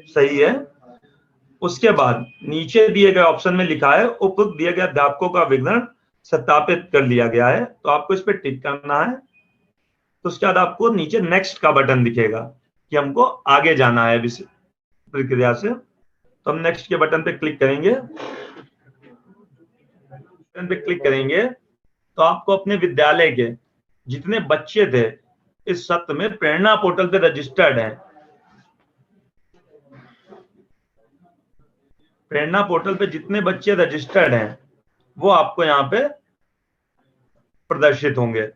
सही है। उसके बाद नीचे दिए गए ऑप्शन में लिखा है उपयुक्त दिए गए अध्यापकों का विवरण सत्यापित कर लिया गया है, तो आपको इस पर टिक करना है। तो उसके बाद आपको नीचे नेक्स्ट का बटन दिखेगा कि हमको आगे जाना है प्रक्रिया से। तो हम नेक्स्ट के बटन पे क्लिक करेंगे। बटन पे क्लिक करेंगे तो आपको अपने विद्यालय के जितने बच्चे थे इस सत्र में प्रेरणा पोर्टल पे रजिस्टर्ड हैं, प्रेरणा पोर्टल पे जितने बच्चे रजिस्टर्ड हैं वो आपको यहाँ पे प्रदर्शित होंगे।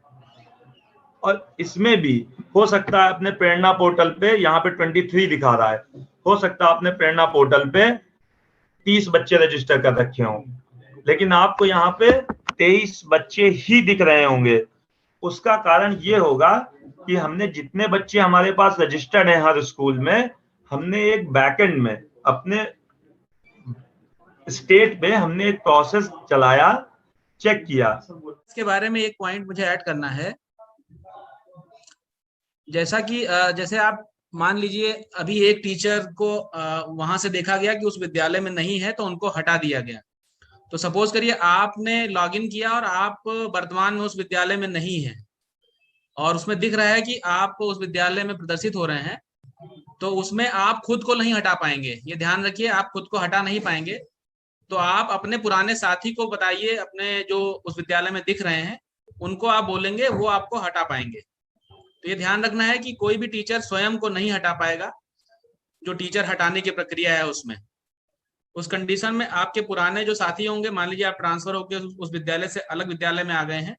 और इसमें भी हो सकता है अपने प्रेरणा पोर्टल पे यहाँ पे 23 दिखा रहा है, हो सकता है अपने प्रेरणा पोर्टल पे 30 बच्चे रजिस्टर कर रखे हों, लेकिन आपको यहाँ पे 23 बच्चे ही दिख रहे होंगे। उसका कारण ये होगा कि हमने जितने बच्चे हमारे पास रजिस्टर्ड हैं हर स्कूल में, हमने एक बैकएंड में अपने स्टेट पे हमने एक प्रोसेस चलाया, चेक किया। इसके बारे में एक पॉइंट मुझे ऐड करना है। जैसा कि जैसे आप मान लीजिए अभी एक टीचर को वहां से देखा गया कि उस विद्यालय में नहीं है तो उनको हटा दिया गया। तो सपोज करिए आपने लॉगिन किया और आप वर्तमान में उस विद्यालय में नहीं है और उसमें दिख रहा है कि आप उस विद्यालय में प्रदर्शित हो रहे हैं, तो उसमें आप खुद को नहीं हटा पाएंगे। ये ध्यान रखिए, आप खुद को हटा नहीं पाएंगे। तो आप अपने पुराने साथी को बताइए, अपने जो उस विद्यालय में दिख रहे हैं उनको आप बोलेंगे, वो आपको हटा पाएंगे। तो ये ध्यान रखना है कि कोई भी टीचर स्वयं को नहीं हटा पाएगा। जो टीचर हटाने की प्रक्रिया है उसमें, उस कंडीशन में आपके पुराने जो साथी होंगे, मान लीजिए आप ट्रांसफर होकर उस विद्यालय से अलग विद्यालय में आ गए हैं,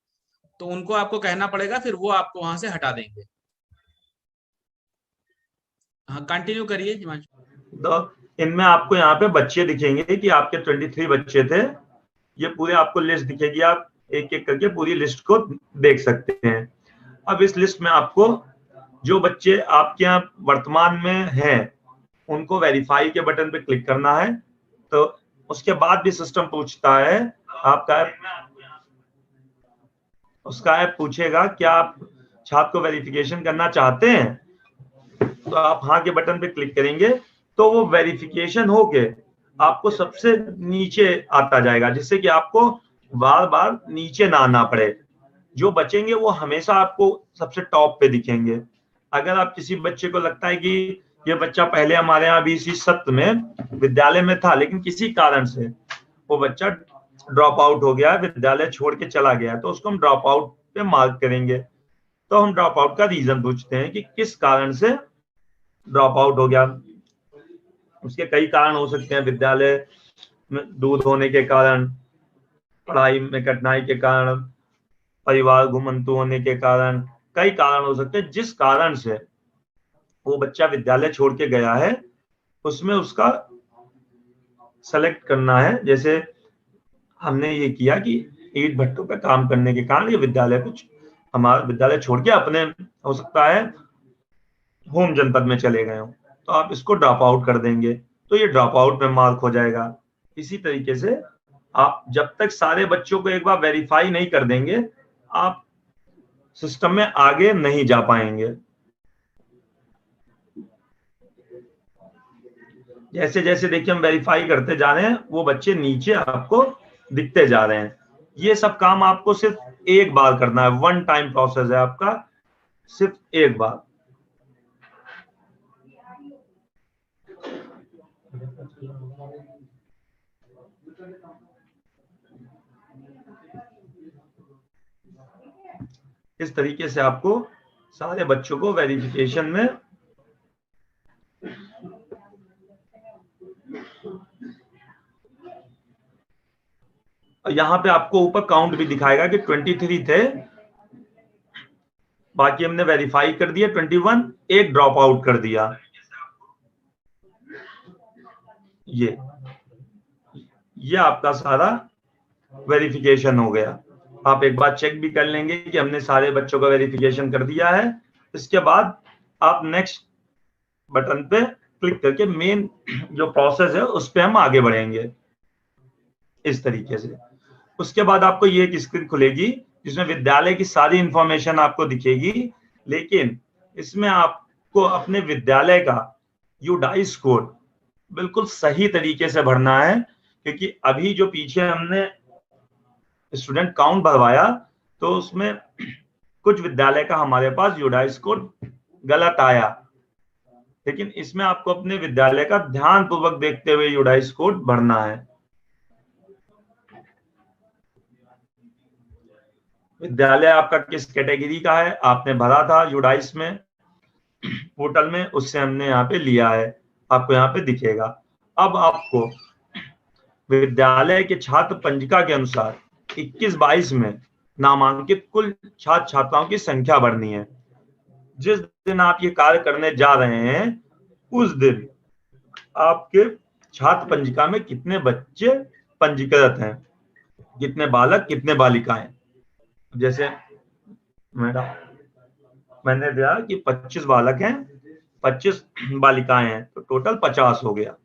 तो उनको आपको कहना पड़ेगा, फिर वो आपको वहां से हटा देंगे। हाँ, कंटिन्यू करिए हिमांशु। तो इनमें आपको यहाँ पे बच्चे दिखेंगे कि आपके 23 बच्चे थे, ये पूरे आपको लिस्ट दिखेगी, आप एक एक करके पूरी लिस्ट को देख सकते हैं। अब इस लिस्ट में आपको जो बच्चे आपके यहाँ वर्तमान में हैं उनको वेरीफाई के बटन पे क्लिक करना है। तो उसके बाद भी सिस्टम पूछता है आपका उसका ऐप पूछेगा क्या आप छात्र को वेरिफिकेशन करना चाहते हैं, तो आप हाँ के बटन पे क्लिक करेंगे तो वो वेरिफिकेशन होके आपको सबसे नीचे आता जाएगा, जिससे कि आपको बार बार नीचे ना आना पड़े। जो बचेंगे वो हमेशा आपको सबसे टॉप पे दिखेंगे। अगर आप किसी बच्चे को लगता है कि ये बच्चा पहले हमारे यहाँ भी इसी सत्र में विद्यालय में था, लेकिन किसी कारण से वो बच्चा ड्रॉप आउट हो गया, विद्यालय छोड़ के चला गया, तो उसको हम ड्रॉप आउट पे मार्क करेंगे। तो हम ड्रॉप आउट का रीजन पूछते हैं कि किस कारण से ड्रॉप आउट हो गया। उसके कई कारण हो सकते हैं, विद्यालय में दूर होने के कारण, पढ़ाई में कठिनाई के कारण, परिवार घुमंतु होने के कारण, कई कारण हो सकते हैं। जिस कारण से वो बच्चा विद्यालय छोड़ के गया है उसमें उसका सेलेक्ट करना है। जैसे हमने ये किया कि ईंट भट्टों पे काम करने के कारण ये विद्यालय कुछ हमारा विद्यालय छोड़ के अपने हो सकता है होम जनपद में चले गए हो, तो आप इसको ड्रॉप आउट कर देंगे तो ये ड्रॉप आउट में मार्क हो जाएगा। इसी तरीके से आप जब तक सारे बच्चों को एक बार वेरीफाई नहीं कर देंगे आप सिस्टम में आगे नहीं जा पाएंगे। जैसे जैसे देखिए हम वेरीफाई करते जा रहे हैं वो बच्चे नीचे आपको दिखते जा रहे हैं। ये सब काम आपको सिर्फ एक बार करना है, वन टाइम प्रोसेस है आपका, सिर्फ एक बार। इस तरीके से आपको सारे बच्चों को वेरिफिकेशन में यहाँ पे आपको ऊपर काउंट भी दिखाएगा कि 23 थे, बाकी हमने वेरीफाई कर दिया 21, एक ड्रॉप आउट कर दिया। ये आपका सारा वेरिफिकेशन हो गया। आप एक बार चेक भी कर लेंगे कि हमने सारे बच्चों का वेरिफिकेशन कर दिया है। इसके बाद आप नेक्स्ट बटन पे क्लिक करके मेन जो प्रोसेस है उस पे हम आगे बढ़ेंगे इस तरीके से। उसके बाद आपको ये एक स्क्रीन खुलेगी जिसमें विद्यालय की सारी इंफॉर्मेशन आपको दिखेगी, लेकिन इसमें आपको अपने विद्यालय का यूडाइस कोड बिल्कुल सही तरीके से भरना है, क्योंकि अभी जो पीछे हमने स्टूडेंट काउंट भरवाया तो उसमें कुछ विद्यालय का हमारे पास यूडाइस कोड गलत आया, लेकिन इसमें आपको अपने विद्यालय का ध्यान पूर्वक देखते हुए यूडाइस कोड भरना है। विद्यालय आपका किस कैटेगरी का है आपने भरा था यूडाइस में पोर्टल में, उससे हमने यहाँ पे लिया है, आपको यहाँ पे दिखेगा। अब आपको विद्यालय के छात्र पंजिका के अनुसार 21-22 में नामांकित कुल छात्र छात्राओं की संख्या भरनी है। जिस दिन आप ये कार्य करने जा रहे हैं उस दिन आपके छात्र पंजिका में कितने बच्चे पंजीकृत हैं, कितने बालक कितने बालिकाएं। जैसे मैंने दिया कि 25 बालक हैं 25 बालिकाएं हैं, तो टोटल 50 हो गया।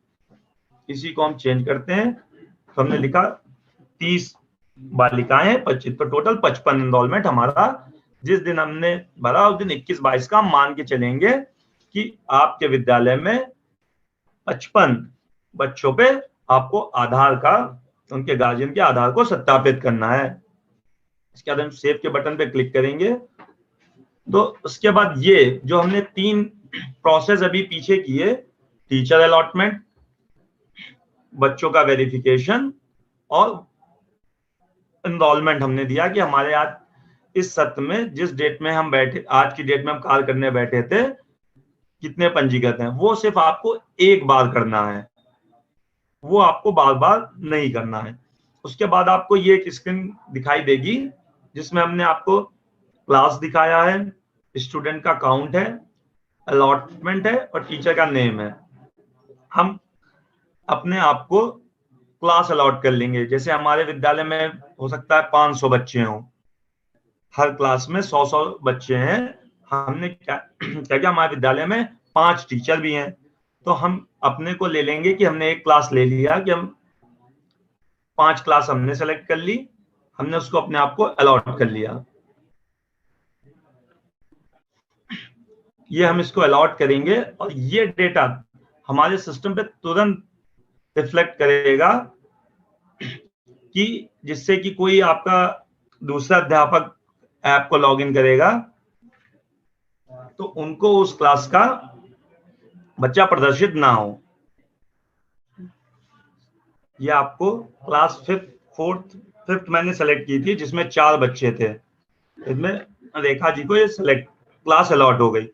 इसी को हम चेंज करते हैं, तो हमने लिखा 30 बालिकाएं हैं 25, तो टोटल 55 एनरोलमेंट हमारा जिस दिन हमने भरा उस दिन 21-22 का मान के चलेंगे कि आपके विद्यालय में 55 बच्चों पे आपको आधार का, उनके गार्जियन के आधार को सत्यापित करना है। इसके बाद हम सेव के बटन पे क्लिक करेंगे। तो उसके बाद ये जो हमने 3 प्रोसेस अभी पीछे किए, टीचर अलॉटमेंट, बच्चों का वेरिफिकेशन और एनरोलमेंट हमने दिया कि हमारे आज इस सत्र में जिस डेट में हम बैठे, आज की डेट में हम कार्य करने बैठे थे, कितने पंजीकृत हैं, वो सिर्फ आपको एक बार करना है, वो आपको बार बार नहीं करना है। उसके बाद आपको ये एक स्क्रीन दिखाई देगी जिसमें हमने आपको क्लास दिखाया है, स्टूडेंट का काउंट है, अलॉटमेंट है और टीचर का नेम है। हम अपने आप को क्लास अलॉट कर लेंगे। जैसे हमारे विद्यालय में हो सकता है 500 बच्चे हों, हर क्लास में 100-100 बच्चे हैं। हमने क्या हमारे विद्यालय में 5 टीचर भी हैं, तो हम अपने को ले लेंगे कि हमने एक क्लास ले लिया कि हम 5 क्लास हमने सेलेक्ट कर ली, हमने उसको अपने आप को अलॉट कर लिया। ये हम इसको अलॉट करेंगे और ये डेटा हमारे सिस्टम पे तुरंत रिफ्लेक्ट करेगा कि जिससे कि कोई आपका दूसरा अध्यापक ऐप को लॉगिन करेगा तो उनको उस क्लास का बच्चा प्रदर्शित ना हो। ये आपको क्लास 5th मैंने सेलेक्ट की थी जिसमें 4 बच्चे थे, इसमें रेखा जी को ये सेलेक्ट क्लास अलॉट हो गई।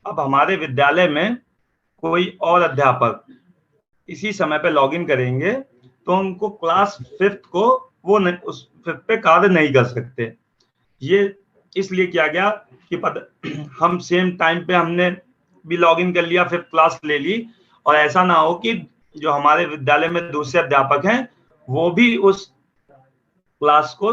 अब हमारे विद्यालय में कोई और अध्यापक इसी समय पे लॉगिन करेंगे तो उनको क्लास 5th को वो उस 5th पे कार्य नहीं कर सकते। ये इसलिए किया गया कि हम सेम टाइम पे हमने भी लॉगिन कर लिया, 5th क्लास ले ली, और ऐसा ना हो कि जो हमारे विद्यालय में दूसरे अध्यापक हैं वो भी उस क्लास को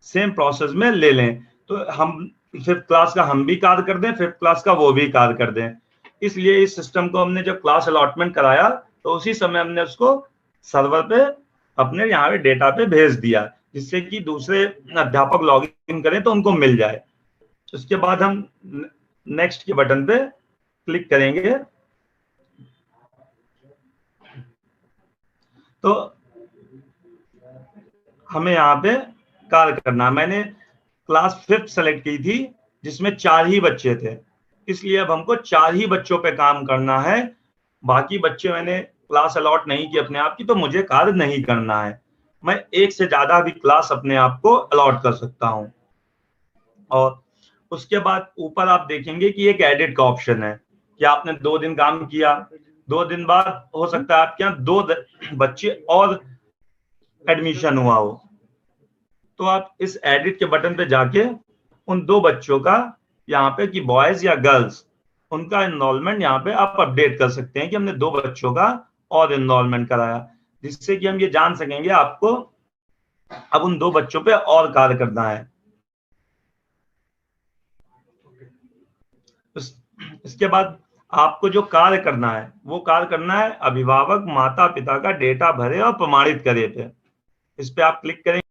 सेम प्रोसेस में ले लें, तो हम 5th क्लास का हम भी कार्य कर दें, 5th क्लास का वो भी कार्य कर दें। इसलिए इस सिस्टम को हमने जब क्लास अलॉटमेंट कराया तो उसी समय हमने उसको सर्वर पे अपने यहाँ पे डेटा पे भेज दिया, जिससे कि दूसरे अध्यापक लॉगिन करें तो उनको मिल जाए। उसके बाद हम नेक्स्ट के बटन पे क्लिक करेंगे तो हमें यहाँ पे कार्य करना। मैंने क्लास 5th सेलेक्ट की थी जिसमें 4 ही बच्चे थे, इसलिए अब हमको 4 ही बच्चों पे काम करना है। बाकी बच्चे मैंने क्लास अलॉट नहीं की अपने आप की, तो मुझे कार्य नहीं करना है। मैं एक से ज्यादा भी क्लास अपने आप को अलॉट कर सकता हूं। और उसके बाद ऊपर आप देखेंगे कि एक एडिट का ऑप्शन है कि आपने 2 दिन काम किया, 2 दिन बाद हो सकता है आपके यहाँ 2 बच्चे और एडमिशन हुआ हो, तो आप इस एडिट के बटन पे जाके उन 2 बच्चों का यहाँ पे कि बॉयज या गर्ल्स, उनका एनरोलमेंट यहाँ पे आप अपडेट कर सकते हैं कि हमने 2 बच्चों का और एनरोलमेंट कराया, जिससे कि हम ये जान सकेंगे आपको अब उन 2 बच्चों पे और कार्य करना है। इसके बाद आपको जो कार्य करना है वो कार्य करना है अभिभावक माता पिता का डेटा भरे और प्रमाणित करे पे। इस पे आप क्लिक करेंगे।